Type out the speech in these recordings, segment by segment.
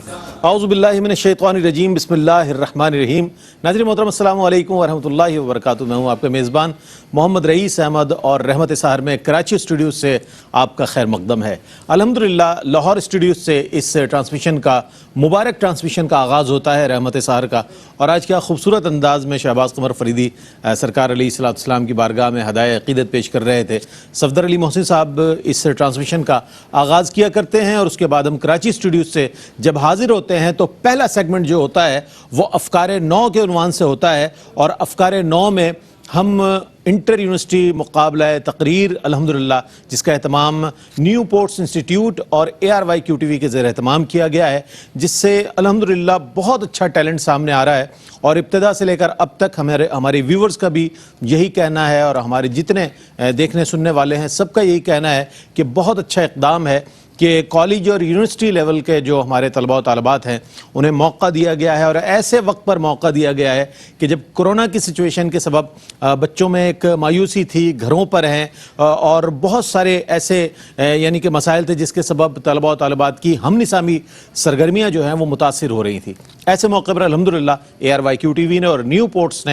اعوذ باللہ من الشیطان الرجیم بسم اللہ الرحمن الرحیم. ناظرین محترم السلام علیکم ورحمۃ اللہ وبرکاتہ. میں ہوں آپ کا میزبان محمد رئیس احمد اور رحمت سحر میں کراچی اسٹوڈیو سے آپ کا خیر مقدم ہے. الحمدللہ لاہور اسٹوڈیو سے اس ٹرانسمیشن کا مبارک ٹرانسمیشن کا آغاز ہوتا ہے رحمت سحر کا. اور آج کیا خوبصورت انداز میں شہباز قمر فریدی سرکار علیہ السلام کی بارگاہ میں ہدایہ عقیدت پیش کر رہے تھے. صفدر علی محسن صاحب اس ٹرانسمیشن کا آغاز کیا کرتے ہیں اور اس کے بعد ہم کراچی اسٹوڈیو سے جب حاضر ہوتے ہیں تو پہلا سیگمنٹ جو ہوتا ہے وہ افکار نو کے عنوان سے ہوتا ہے. اور افکار نو میں ہم انٹر یونیورسٹی مقابلہ تقریر الحمدللہ جس کا اہتمام نیو پورٹس انسٹیٹیوٹ اور ARYQTV کے زیر اہتمام کیا گیا ہے, جس سے الحمدللہ بہت اچھا ٹیلنٹ سامنے آ رہا ہے. اور ابتدا سے لے کر اب تک ہمارے ویورز کا بھی یہی کہنا ہے اور ہمارے جتنے دیکھنے سننے والے ہیں سب کا یہی کہنا ہے کہ بہت اچھا اقدام ہے کہ کالج اور یونیورسٹی لیول کے جو ہمارے طلباء و طالبات ہیں انہیں موقع دیا گیا ہے. اور ایسے وقت پر موقع دیا گیا ہے کہ جب کرونا کی سچویشن کے سبب بچوں میں ایک مایوسی تھی, گھروں پر ہیں اور بہت سارے ایسے یعنی کہ مسائل تھے جس کے سبب طلباء و طالبات کی ہم نصابی سرگرمیاں جو ہیں وہ متاثر ہو رہی تھیں. ایسے موقع پر الحمدللہ ARYQTV نے اور نیو پورٹس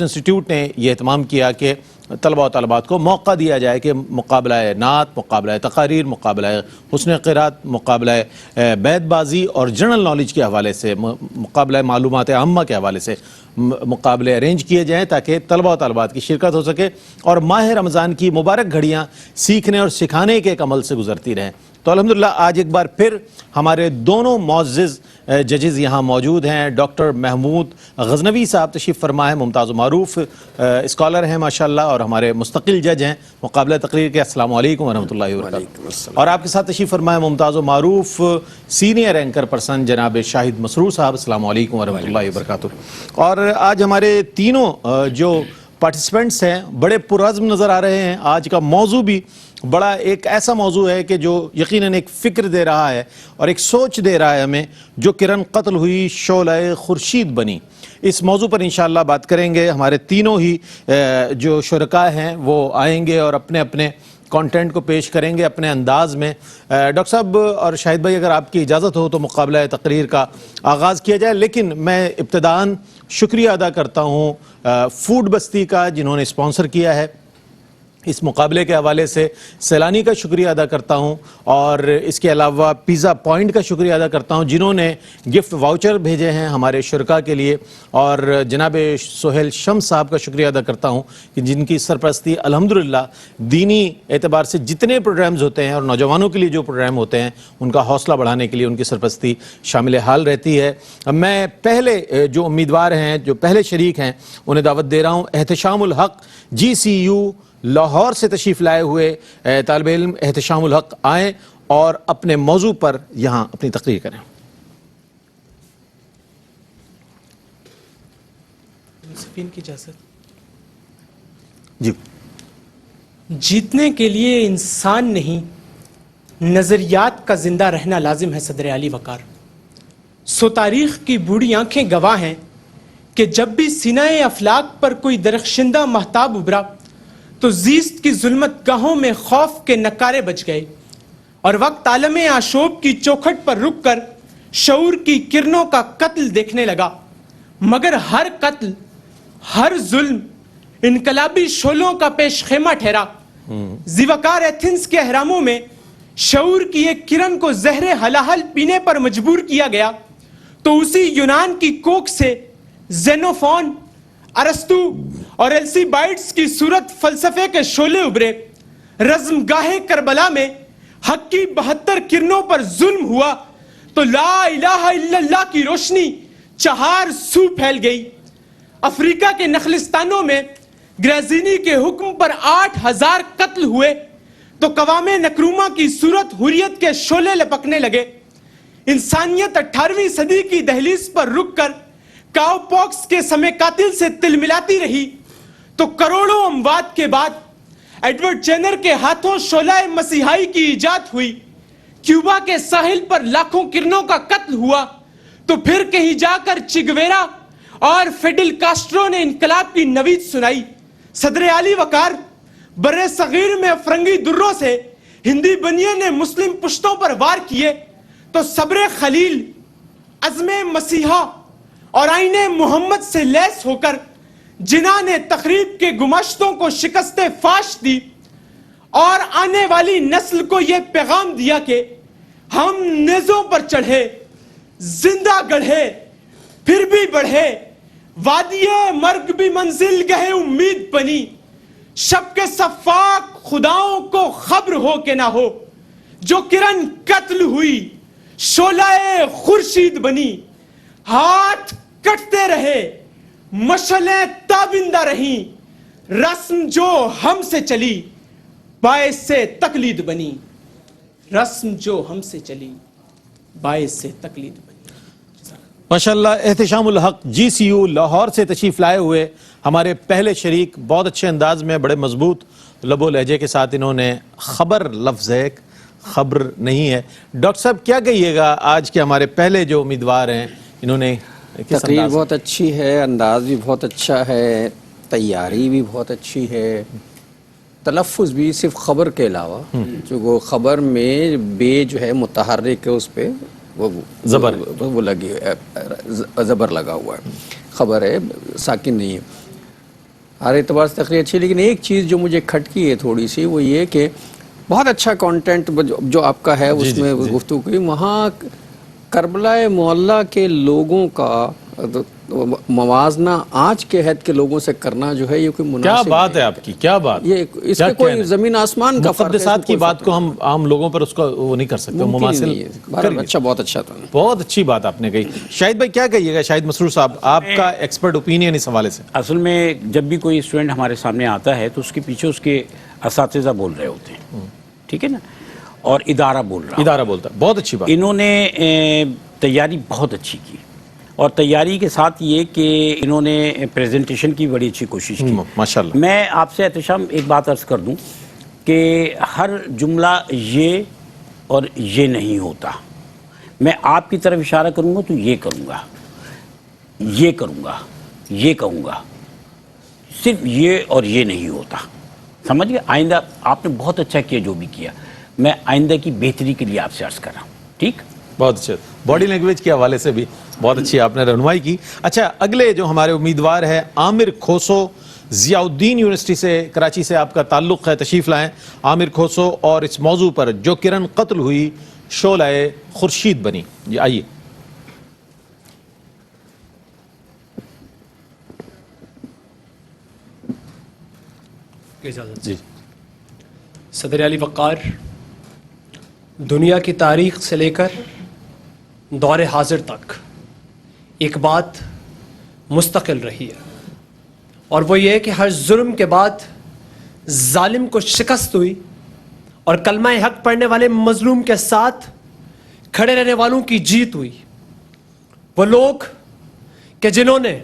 انسٹیٹیوٹ نے یہ اہتمام کیا کہ طلباء و طالبات کو موقع دیا جائے کہ مقابلہ نعت, مقابلہ تقاریر, مقابلہ حسن قرات, مقابلہ بیت بازی اور جنرل نالج کے حوالے سے, مقابلہ معلومات عامہ کے حوالے سے مقابلے ارینج کیے جائیں تاکہ طلباء و طالبات کی شرکت ہو سکے اور ماہ رمضان کی مبارک گھڑیاں سیکھنے اور سکھانے کے ایک عمل سے گزرتی رہیں. تو الحمدللہ آج ایک بار پھر ہمارے دونوں معزز ججز یہاں موجود ہیں. ڈاکٹر محمود غزنوی صاحب تشریف فرما ہے, ممتاز و معروف اسکالر ہیں ماشاءاللہ اور ہمارے مستقل جج ہیں مقابلہ تقریر کے. السلام علیکم ورحمۃ اللہ وبرکاتہ. اور آپ کے ساتھ تشریف فرما ہے ممتاز و معروف سینئر اینکر پرسن جناب شاہد مسرور صاحب. السلام علیکم ورحمۃ اللہ وبرکاتہ. اور آج ہمارے تینوں جو پارٹیسپینٹس ہیں بڑے پرعزم نظر آ رہے ہیں. آج کا موضوع بھی بڑا ایک ایسا موضوع ہے کہ جو یقیناً ایک فکر دے رہا ہے اور ایک سوچ دے رہا ہے ہمیں. جو کرن قتل ہوئی شعلہ خورشید بنی, اس موضوع پر انشاءاللہ بات کریں گے. ہمارے تینوں ہی جو شرکاء ہیں وہ آئیں گے اور اپنے اپنے کانٹینٹ کو پیش کریں گے اپنے انداز میں. ڈاکٹر صاحب اور شاہد بھائی اگر آپ کی اجازت ہو تو مقابلہ تقریر کا آغاز کیا جائے. لیکن میں ابتداً شکریہ ادا کرتا ہوں فوڈ بستی کا جنہوں نے اسپانسر کیا ہے اس مقابلے کے حوالے سے. سیلانی کا شکریہ ادا کرتا ہوں اور اس کے علاوہ پیزا پوائنٹ کا شکریہ ادا کرتا ہوں جنہوں نے گفٹ واؤچر بھیجے ہیں ہمارے شرکاء کے لیے. اور جناب سہیل شمس صاحب کا شکریہ ادا کرتا ہوں کہ جن کی سرپرستی الحمدللہ دینی اعتبار سے جتنے پروگرامز ہوتے ہیں اور نوجوانوں کے لیے جو پروگرام ہوتے ہیں ان کا حوصلہ بڑھانے کے لیے ان کی سرپرستی شامل حال رہتی ہے. میں پہلے جو امیدوار ہیں جو پہلے شریک ہیں انہیں دعوت دے رہا ہوں. احتشام الحق GCU لاہور سے تشریف لائے ہوئے طالب علم احتشام الحق آئیں اور اپنے موضوع پر یہاں اپنی تقریر کریں. منصفین کی اجازت. جی. جیتنے کے لیے انسان نہیں نظریات کا زندہ رہنا لازم ہے. صدر علی وقار. سو تاریخ کی بوڑھی آنکھیں گواہ ہیں کہ جب بھی سینہ افلاک پر کوئی درخشندہ مہتاب ابھرا تو زیست کی ظلمت گاہوں میں خوف کے نکارے بج گئے اور وقت عالم آشوب کی چوکھٹ پر رک کر شعور کی کرنوں کا قتل دیکھنے لگا. مگر ہر قتل, ہر ظلم انقلابی شعلوں کا پیش خیمہ ٹھہرا. زیوکار ایتھنز کے اہراموں میں شعور کی ایک کرن کو زہر حلاحل پینے پر مجبور کیا گیا تو اسی یونان کی کوکھ سے زینوفون, ارسطو اور السیبائڈس کی صورت فلسفے کے شعلے ابھرے. رزم گاہ کربلا میں حق کی 72 کرنوں پر ظلم ہوا تو لا الہ الا اللہ کی روشنی چہار سو پھیل گئی. افریقہ کے نخلستانوں میں گریزینی کے حکم پر 8000 قتل ہوئے تو قوام نکرومہ کی صورت حریت کے شعلے لپکنے لگے. انسانیت 18ویں صدی کی دہلیز پر رک کر کاؤ پوکس کے سمے قاتل سے تل ملاتی رہی تو کروڑوں اموات کے بعد ایڈورڈ جینر کے ہاتھوں شعلہ مسیحائی کی ایجاد ہوئی. کیوبا کے ساحل پر لاکھوں کرنوں کا قتل ہوا تو پھر کہیں جا کر چگویرا اور فیڈل کاسٹرو نے انقلاب کی نوید سنائی. صدر علی وقار, برے صغیر میں افرنگی دروں سے ہندی بنیے نے مسلم پشتوں پر وار کیے تو صبر خلیل عزم مسیحا اور آئین محمد سے لیس ہو کر جناح نے تخریب کے گماشتوں کو شکست فاش دی اور آنے والی نسل کو یہ پیغام دیا کہ ہم نیزوں پر چڑھے، زندہ گڑھے، پھر بھی بڑھے، وادی مرگ بھی منزل گہے امید بنی، شب کے صفاق خداؤں کو خبر ہو کہ نہ ہو، جو کرن قتل ہوئی شعلہ خورشید بنی، ہاتھ کٹتے رہے مشعلیں تابندہ رہیں، رسم جو ہم سے چلی باعث سے تقلید بنی، رسم جو ہم سے چلی باعث سے تقلید بنی۔ ماشاءاللہ احتشام الحق جی سی یو لاہور سے تشریف لائے ہوئے ہمارے پہلے شریک بہت اچھے انداز میں بڑے مضبوط لب و لہجے کے ساتھ انہوں نے خبر لفظ ہے، خبر نہیں ہے۔ ڈاکٹر صاحب کیا کہیے گا آج کے ہمارے پہلے جو امیدوار ہیں، انہوں نے کس تقریر انداز بہت اچھی ہے، انداز بھی بہت اچھا ہے، تیاری بھی بہت اچھی ہے، تلفظ بھی صرف خبر کے علاوہ جو وہ خبر میں بے جو ہے متحرک ہے اس پہ وہ زبر وہ لگی زبر لگا ہوا ہے، خبر ہے ساکن نہیں ہے، ہر اعتبار سے تقریر اچھی ہے۔ لیکن ایک چیز جو مجھے کھٹکی ہے تھوڑی سی وہ یہ کہ بہت اچھا کانٹینٹ جو آپ کا ہے اس میں گفتگو کی، وہاں کربلا معلیٰ کے لوگوں کا موازنہ آج کے عہد کے لوگوں سے کرنا جو ہے یہ کوئی مناسب کیا بات ہے آپ کی، کیا بات، یہ اس کا کوئی زمین آسمان کا فرق ہے، مقدسات کی بات کو ہم عام لوگوں پر اس کو وہ نہیں کر سکتے، مماثل اچھا بہت اچھا تھا، بہت اچھی بات آپ نے کہی۔ شاہد بھائی کیا کہیے گا، شاہد مسرور صاحب آپ کا ایکسپرٹ اوپینین اس حوالے سے؟ اصل میں جب بھی کوئی اسٹوڈنٹ ہمارے سامنے آتا ہے تو اس کے پیچھے اس کے اساتذہ بول رہے ہوتے ہیں، ٹھیک ہے نا، اور ادارہ بول رہا، ادارہ بولتا ہے، بہت اچھی بات۔ انہوں نے تیاری بہت اچھی کی، اور تیاری کے ساتھ یہ کہ انہوں نے پریزنٹیشن کی بڑی اچھی کوشش کی ماشاءاللہ۔ میں آپ سے احتشام ایک بات عرض کر دوں کہ ہر جملہ یہ اور یہ نہیں ہوتا، میں آپ کی طرف اشارہ کروں گا تو یہ کروں گا، یہ کروں گا، یہ کہوں گا، صرف یہ اور یہ نہیں ہوتا، سمجھ گئے؟ آئندہ آپ نے بہت اچھا کیا جو بھی کیا، میں آئندہ کی بہتری کے لیے آپ سے عرض کر رہا ہوں، ٹھیک؟ بہت اچھا، باڈی لینگویج کے حوالے سے بھی بہت اچھی آپ نے رہنمائی کی۔ اچھا اگلے جو ہمارے امیدوار ہے عامر کھوسو، ضیاء الدین یونیورسٹی سے کراچی سے آپ کا تعلق ہے، تشریف لائیں عامر کھوسو، اور اس موضوع پر جو کرن قتل ہوئی شعلہ خورشید بنی، جی آئیے۔ جی صدر علی وقار، دنیا کی تاریخ سے لے کر دور حاضر تک ایک بات مستقل رہی ہے، اور وہ یہ کہ ہر ظلم کے بعد ظالم کو شکست ہوئی اور کلمہ حق پڑھنے والے مظلوم کے ساتھ کھڑے رہنے والوں کی جیت ہوئی۔ وہ لوگ کہ جنہوں نے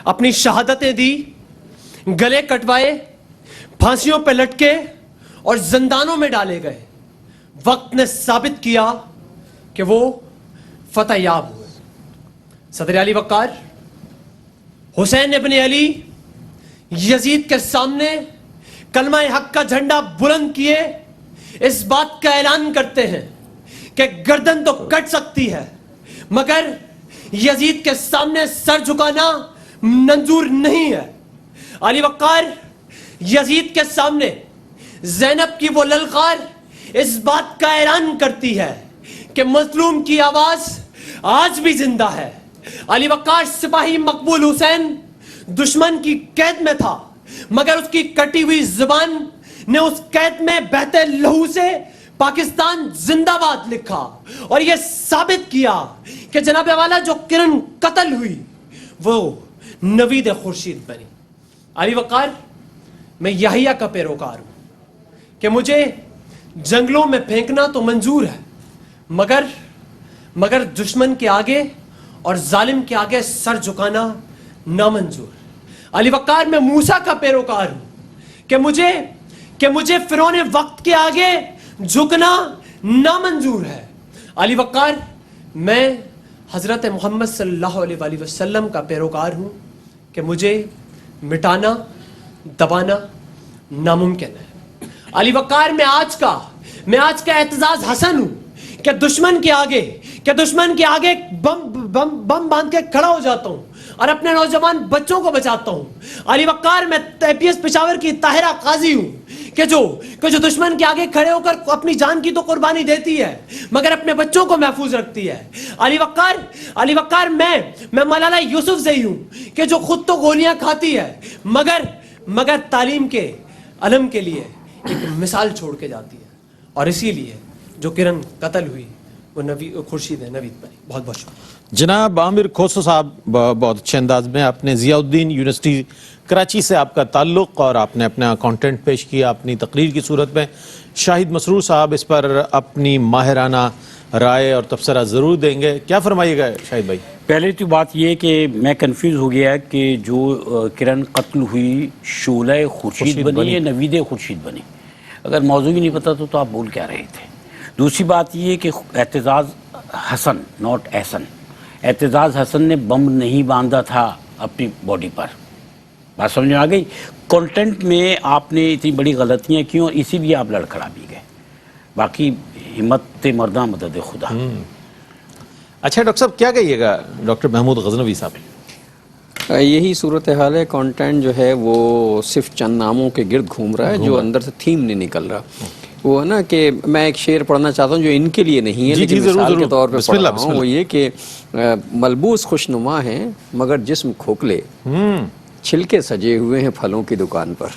اپنی شہادتیں دی، گلے کٹوائے، پھانسیوں پہ لٹکے اور زندانوں میں ڈالے گئے، وقت نے ثابت کیا کہ وہ فتح یاب ہوئے۔ صدر علی وقار، حسین ابن علی یزید کے سامنے کلمہ حق کا جھنڈا بلند کیے، اس بات کا اعلان کرتے ہیں کہ گردن تو کٹ سکتی ہے مگر یزید کے سامنے سر جھکانا منظور نہیں ہے۔ علی وقار، یزید کے سامنے زینب کی وہ للکار اس بات کا اعلان کرتی ہے کہ مظلوم کی آواز آج بھی زندہ ہے۔ علی وقار، سپاہی مقبول حسین دشمن کی قید میں تھا مگر اس کی کٹی ہوئی زبان نے اس قید میں بہتے لہو سے پاکستان زندہ باد لکھا اور یہ ثابت کیا کہ جناب والا جو کرن قتل ہوئی وہ نوید خورشید بنی۔ علی وقار، میں یحییٰ کا پیروکار ہوں کہ مجھے جنگلوں میں پھینکنا تو منظور ہے مگر دشمن کے آگے اور ظالم کے آگے سر جھکانا نامنظور۔ علی وقار، میں موسیٰ کا پیروکار ہوں کہ مجھے فرعون وقت کے آگے جھکنا نامنظور ہے۔ علی وقار، میں حضرت محمد صلی اللہ علیہ وآلہ وسلم کا پیروکار ہوں کہ مجھے مٹانا دبانا ناممکن ہے۔ علی وقار، میں آج کا اعتزاز حسن ہوں کہ دشمن کے آگے کہ دشمن کے آگے بم باندھ کے کھڑا ہو جاتا ہوں اور اپنے نوجوان بچوں کو بچاتا ہوں. علی وقار میں APS پشاور کی طاہرہ قاضی ہوں کہ جو دشمن کے آگے کھڑے ہو کر اپنی جان کی تو قربانی دیتی ہے مگر اپنے بچوں کو محفوظ رکھتی ہے. علی وقار میں ملالہ یوسف زئی ہوں کہ جو خود تو گولیاں کھاتی ہے مگر تعلیم کے علم کے لیے ایک مثال چھوڑ کے جاتی ہے. اور اسی لیے جو کرن قتل ہوئی وہ خورشید نوید بنی. بہت بہت شکریہ. جناب عامر کھوسو صاحب، بہت اچھے انداز میں آپ نے ضیاء الدین یونیورسٹی کراچی سے آپ کا تعلق اور آپ نے اپنا کانٹینٹ پیش کیا اپنی تقریر کی صورت میں. شاہد مسرور صاحب اس پر اپنی ماہرانہ رائے اور تبصرہ ضرور دیں گے. کیا فرمائیے گا شاہد بھائی؟ پہلے تو بات یہ کہ میں کنفیوز ہو گیا کہ جو کرن قتل ہوئی شعلہ خورشید بنی یا نوید خورشید بنی. اگر موضوع ہی نہیں پتا تو آپ بول کیا رہے تھے. دوسری بات یہ کہ اعتزاز حسن ناٹ احسن، اعتزاز حسن نے بم نہیں باندھا تھا اپنی باڈی پر. بات سمجھ میں آ گئی؟ کانٹینٹ میں آپ نے اتنی بڑی غلطیاں کی اور اسی لیے آپ لڑکھڑا بھی گئے. باقی ہمت مرداں مدد خدا. اچھا ڈاکٹر صاحب کیا کہیے گا ڈاکٹر محمود غزنوی صاحب؟ یہی صورتحال ہے. کانٹینٹ جو ہے وہ صرف چند ناموں کے گرد گھوم رہا ہے جو اندر سے تھیم نہیں نکل رہا. وہ ہے نا کہ میں ایک شعر پڑھنا چاہتا ہوں جو ان کے لیے نہیں ہے لیکن مثال کے طور پہ پڑھ رہا ہوں. وہ یہ کہ ملبوس خوشنما ہیں مگر جسم کھوکھلے، چھلکے سجے ہوئے ہیں پھلوں کی دکان پر.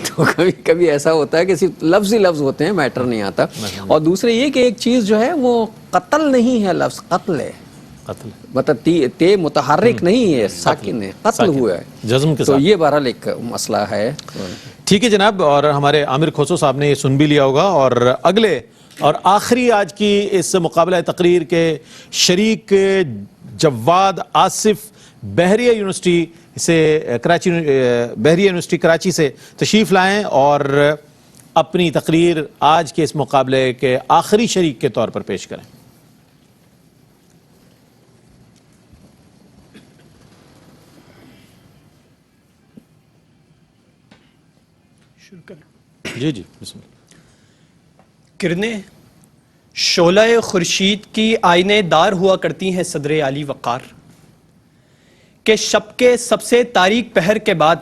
تو کبھی ایسا ہوتا ہے کہ صرف لفظ ہی لفظ ہوتے ہیں، میٹر نہیں آتا. اور دوسرے یہ کہ ایک چیز جو ہے وہ قتل نہیں ہے، لفظ قتل ہے. مطلب تے متحرک نہیں ہے، ساکن ہے، قتل ہوا ہے جزم کے تو ساتھ. یہ بہرحال ایک مسئلہ ہے. ٹھیک ہے جناب. اور ہمارے عامر کھوسو صاحب نے یہ سن بھی لیا ہوگا. اور اگلے اور آخری آج کی اس مقابلہ تقریر کے شریک جواد آصف بحریہ یونیورسٹی کراچی سے تشریف لائیں اور اپنی تقریر آج کے اس مقابلے کے آخری شریک کے طور پر پیش کریں. جی بسم اللہ. کرنیں شعلہ خورشید کی آئینے دار ہوا کرتی ہیں صدر علی وقار کہ شب کے سب سے تاریک پہر کے بعد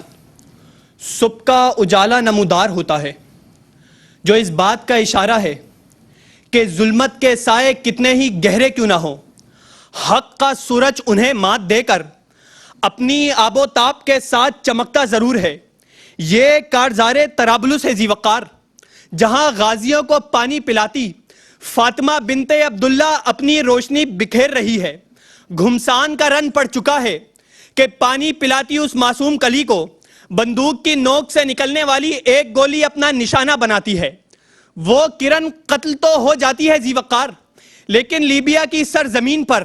صبح کا اجالا نمودار ہوتا ہے، جو اس بات کا اشارہ ہے کہ ظلمت کے سائے کتنے ہی گہرے کیوں نہ ہوں، حق کا سورج انہیں مات دے کر اپنی آب و تاب کے ساتھ چمکتا ضرور ہے. یہ کارزار طرابلس ہے ذی وقار، جہاں غازیوں کو پانی پلاتی فاطمہ بنت عبداللہ اپنی روشنی بکھیر رہی ہے. گھمسان کا رن پڑ چکا ہے کہ پانی پلاتی اس معصوم کلی کو بندوق کی نوک سے نکلنے والی ایک گولی اپنا نشانہ بناتی ہے. وہ کرن قتل تو ہو جاتی ہے ذی وقار، لیکن لیبیا کی سرزمین پر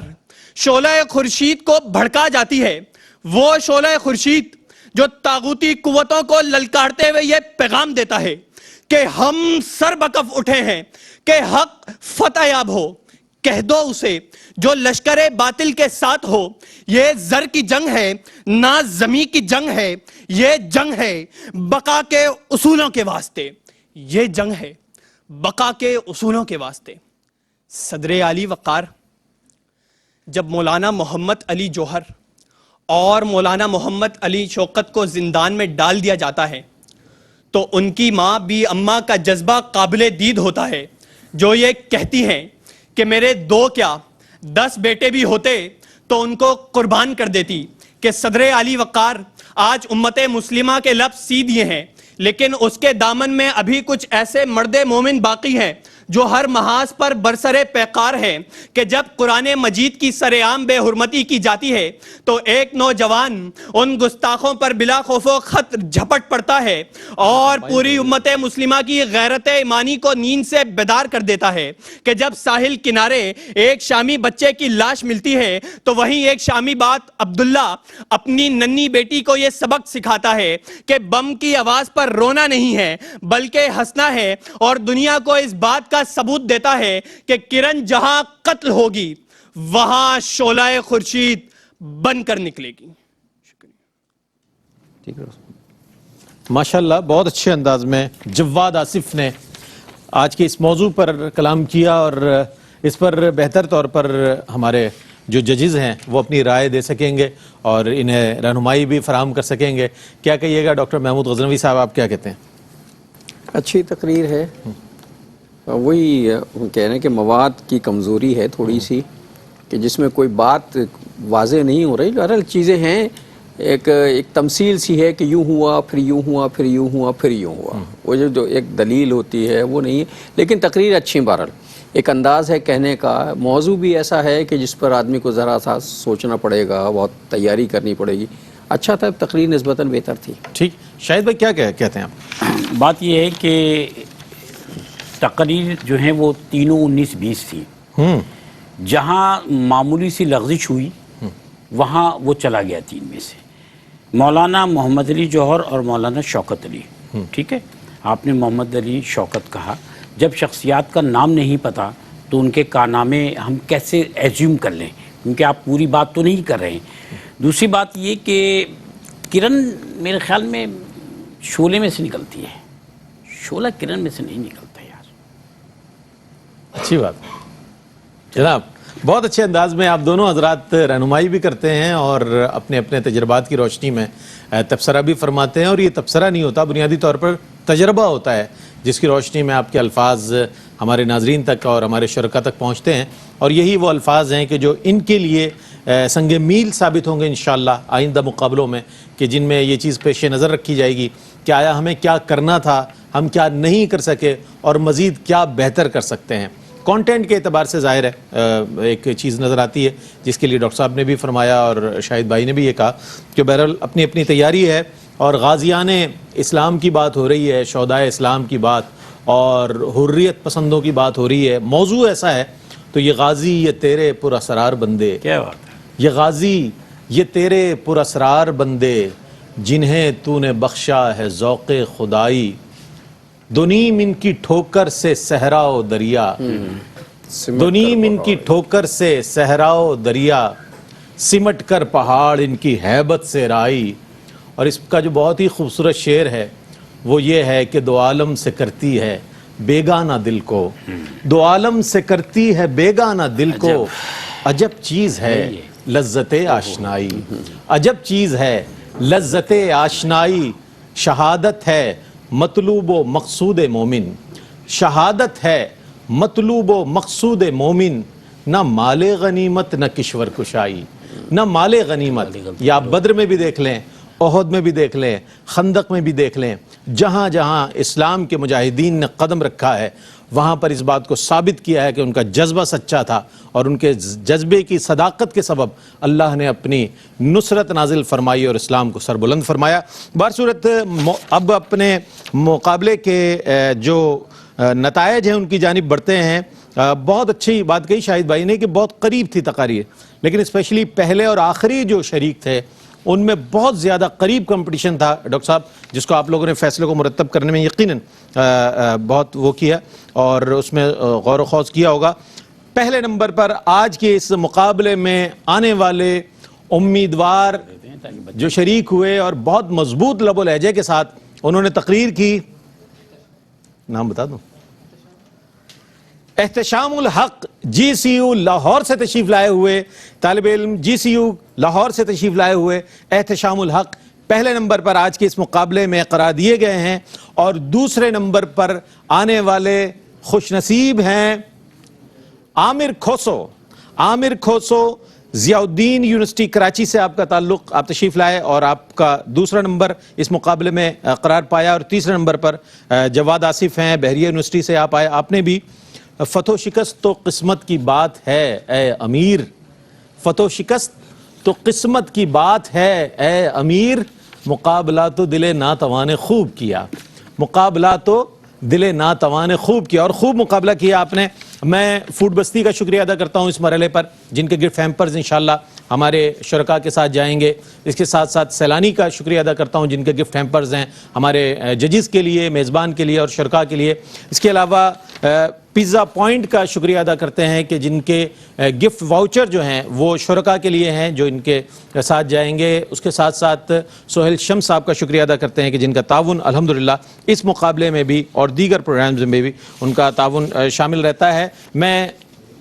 شعلہ خورشید کو بھڑکا جاتی ہے. وہ شعلہ خورشید جو طاغوتی قوتوں کو للکارتے ہوئے یہ پیغام دیتا ہے کہ ہم سر بکف اٹھے ہیں کہ حق فتح یاب ہو. کہہ دو اسے جو لشکر باطل کے ساتھ ہو، یہ زر کی جنگ ہے نہ زمین کی جنگ ہے، یہ جنگ ہے بقا کے اصولوں کے واسطے. یہ جنگ ہے بقا کے اصولوں کے واسطے. صدر علی وقار جب مولانا محمد علی جوہر اور مولانا محمد علی شوکت کو زندان میں ڈال دیا جاتا ہے تو ان کی ماں بھی اماں کا جذبہ قابل دید ہوتا ہے، جو یہ کہتی ہیں کہ میرے 2 کیا 10 بیٹے بھی ہوتے تو ان کو قربان کر دیتی. کہ صدر علی وقار آج امت مسلمہ کے لب سی دیے ہیں، لیکن اس کے دامن میں ابھی کچھ ایسے مرد مومن باقی ہیں جو ہر محاذ پر برسرے پیکار ہیں کہ جب قرآن مجید کی سرعام بے حرمتی کی جاتی ہے تو ایک نوجوان ان گستاخوں پر بلا خوف و خطر جھپٹ پڑتا ہے اور پوری امت مسلمہ کی غیرت ایمانی کو نیند سے بیدار کر دیتا ہے. کہ جب ساحل کنارے ایک شامی بچے کی لاش ملتی ہے تو وہیں ایک شامی بات عبداللہ اپنی ننھی بیٹی کو یہ سبق سکھاتا ہے کہ بم کی آواز پر رونا نہیں ہے بلکہ ہنسنا ہے، اور دنیا کو اس بات کا ثبوت دیتا ہے کہ کرن جہاں قتل ہوگی وہاں شعلہ خورشید بن کر نکلے گی. ماشاءاللہ بہت اچھے انداز میں جواد آصف نے آج کے اس موضوع پر کلام کیا اور اس پر بہتر طور پر ہمارے جو ججز ہیں وہ اپنی رائے دے سکیں گے اور انہیں رہنمائی بھی فراہم کر سکیں گے. کیا کہیے گا ڈاکٹر محمود غزنوی صاحب, آپ کیا کہتے ہیں؟ اچھی تقریر ہے. وہی کہہ رہے ہیں کہ مواد کی کمزوری ہے تھوڑی سی, کہ جس میں کوئی بات واضح نہیں ہو رہی. بہرحال چیزیں ہیں, ایک تمثیل سی ہے کہ یوں ہوا پھر یوں ہوا پھر یوں ہوا پھر یوں ہوا. وہ جو ایک دلیل ہوتی ہے وہ نہیں ہے, لیکن تقریر اچھی. بہرحال ایک انداز ہے کہنے کا. موضوع بھی ایسا ہے کہ جس پر آدمی کو ذرا سا سوچنا پڑے گا, بہت تیاری کرنی پڑے گی. اچھا تھا, تقریر نسبتاً بہتر تھی. ٹھیک. شاہد بھائی کیا کہتے ہیں آپ؟ بات یہ ہے کہ تقریر جو ہے وہ تینوں 19-20 تھی. جہاں معمولی سی لغزش ہوئی وہاں وہ چلا گیا 3 میں سے. مولانا محمد علی جوہر اور مولانا شوکت علی. ٹھیک ہے, آپ نے محمد علی شوکت کہا. جب شخصیات کا نام نہیں پتا تو ان کے کارنامے ہم کیسے ایزیوم کر لیں, کیونکہ آپ پوری بات تو نہیں کر رہے ہیں. دوسری بات یہ کہ کرن میرے خیال میں شعلے میں سے نکلتی ہے, شعلہ کرن میں سے نہیں نکلتا یار. اچھی بات جناب, بہت اچھے انداز میں آپ دونوں حضرات رہنمائی بھی کرتے ہیں اور اپنے اپنے تجربات کی روشنی میں تبصرہ بھی فرماتے ہیں. اور یہ تبصرہ نہیں ہوتا, بنیادی طور پر تجربہ ہوتا ہے جس کی روشنی میں آپ کے الفاظ ہمارے ناظرین تک اور ہمارے شرکاء تک پہنچتے ہیں. اور یہی وہ الفاظ ہیں کہ جو ان کے لیے سنگ میل ثابت ہوں گے انشاءاللہ آئندہ مقابلوں میں, کہ جن میں یہ چیز پیش نظر رکھی جائے گی کہ آیا ہمیں کیا کرنا تھا, ہم کیا نہیں کر سکے اور مزید کیا بہتر کر سکتے ہیں. کانٹینٹ کے اعتبار سے ظاہر ہے ایک چیز نظر آتی ہے جس کے لیے ڈاکٹر صاحب نے بھی فرمایا اور شاہد بھائی نے بھی یہ کہا کہ بہرحال اپنی اپنی تیاری ہے. اور غازیان اسلام کی بات ہو رہی ہے, شہدائے اسلام کی بات اور حریت پسندوں کی بات ہو رہی ہے. موضوع ایسا ہے تو یہ غازی یہ تیرے پر اسرار بندے, کیا بات ہے, یہ غازی یہ تیرے پر اسرار بندے جنہیں تو نے بخشا ہے ذوق خدائی. دونیم ان کی ٹھوکر سے صحرا و دریا, دونیم ان کی ٹھوکر سے صحرا و دریا, سمٹ کر پہاڑ ان کی ہیبت سے رائی. اور اس کا جو بہت ہی خوبصورت شعر ہے وہ یہ ہے کہ دو عالم سے کرتی ہے بیگانہ دل کو, دو عالم سے کرتی ہے بیگانہ دل کو, عجب چیز ہے لذت آشنائی, عجب چیز ہے لذت آشنائی. شہادت ہے مطلوب و مقصود مومن, شہادت ہے مطلوب و مقصود مومن, نہ مال غنیمت نہ کشور کشائی. نہ مال غنیمت, یا آپ بدر میں بھی دیکھ لیں, احد میں بھی دیکھ لیں, خندق میں بھی دیکھ لیں, جہاں جہاں اسلام کے مجاہدین نے قدم رکھا ہے وہاں پر اس بات کو ثابت کیا ہے کہ ان کا جذبہ سچا تھا اور ان کے جذبے کی صداقت کے سبب اللہ نے اپنی نصرت نازل فرمائی اور اسلام کو سربلند فرمایا. بہرصورت اب اپنے مقابلے کے جو نتائج ہیں ان کی جانب بڑھتے ہیں. بہت اچھی بات کہی شاہد بھائی نے کہ بہت قریب تھی تقاریر, لیکن اسپیشلی پہلے اور آخری جو شریک تھے ان میں بہت زیادہ قریب کمپٹیشن تھا ڈاکٹر صاحب, جس کو آپ لوگوں نے فیصلے کو مرتب کرنے میں یقیناً بہت وہ کیا اور اس میں غور و خوض کیا ہوگا. پہلے نمبر پر آج کے اس مقابلے میں آنے والے امیدوار جو شریک ہوئے اور بہت مضبوط لب و لہجے کے ساتھ انہوں نے تقریر کی, نام بتا دوں, احتشام الحق جی سی یو لاہور سے تشریف لائے ہوئے طالب علم, جی سی یو لاہور سے تشریف لائے ہوئے احتشام الحق پہلے نمبر پر آج کے اس مقابلے میں قرار دیے گئے ہیں. اور دوسرے نمبر پر آنے والے خوش نصیب ہیں عامر کھوسو. عامر کھوسو ضیاء الدین یونیورسٹی کراچی سے آپ کا تعلق, آپ تشریف لائے اور آپ کا دوسرا نمبر اس مقابلے میں قرار پایا. اور تیسرے نمبر پر جواد آصف ہیں, بحریہ یونیورسٹی سے آپ آئے. آپ نے بھی فتح و شکست تو قسمت کی بات ہے اے امیر, فتح و شکست تو قسمت کی بات ہے اے امیر, مقابلہ تو دل ناتوان خوب کیا, مقابلہ تو دل ناتوان خوب کیا. اور خوب مقابلہ کیا آپ نے. میں فوڈ بستی کا شکریہ ادا کرتا ہوں اس مرحلے پر, جن کے گفٹ ہیمپرز انشاءاللہ ہمارے شرکاء کے ساتھ جائیں گے. اس کے ساتھ ساتھ سیلانی کا شکریہ ادا کرتا ہوں جن کے گفٹ ہیمپرز ہیں ہمارے ججز کے لیے, میزبان کے لیے اور شرکاء کے لیے. اس کے علاوہ پیزا پوائنٹ کا شکریہ ادا کرتے ہیں کہ جن کے گفٹ واؤچر جو ہیں وہ شرکاء کے لیے ہیں جو ان کے ساتھ جائیں گے. اس کے ساتھ ساتھ سہیل شمس صاحب کا شکریہ ادا کرتے ہیں کہ جن کا تعاون الحمدللہ اس مقابلے میں بھی اور دیگر پروگرامز میں بھی ان کا تعاون شامل رہتا ہے. میں